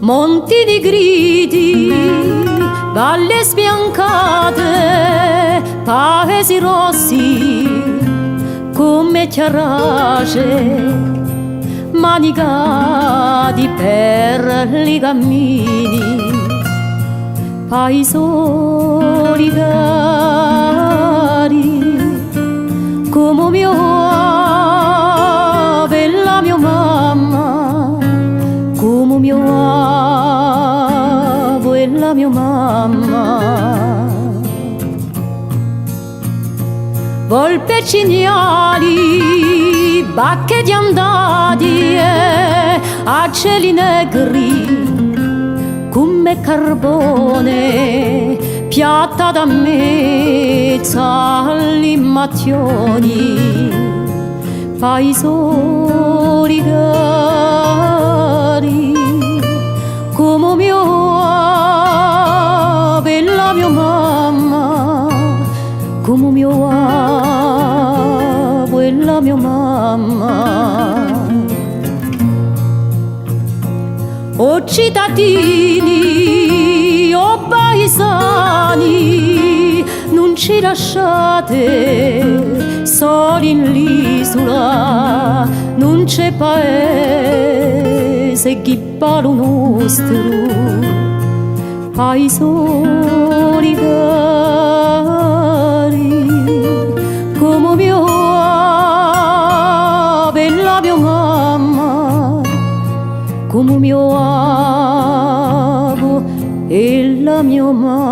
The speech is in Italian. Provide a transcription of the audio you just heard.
monti di gridi, valli sbiancate, paesi rossi come chiarace, manicati per i cammini, paesoli cari, come mio ave la mia mamma, come mio avo e la mia mamma. Volpe cignali, bacche di andati a cieli negri come carbone, piatta da mezzo agli mattioni, paesoli cari, come mio ave la mia mamma, come mio avo e la mia mamma. O cittadini, o paesani, non ci lasciate soli in l'isola, non c'è paese che parla nostro, paesoli cari, come mio ave e la mia mamma, come mio avo e la mia mamma.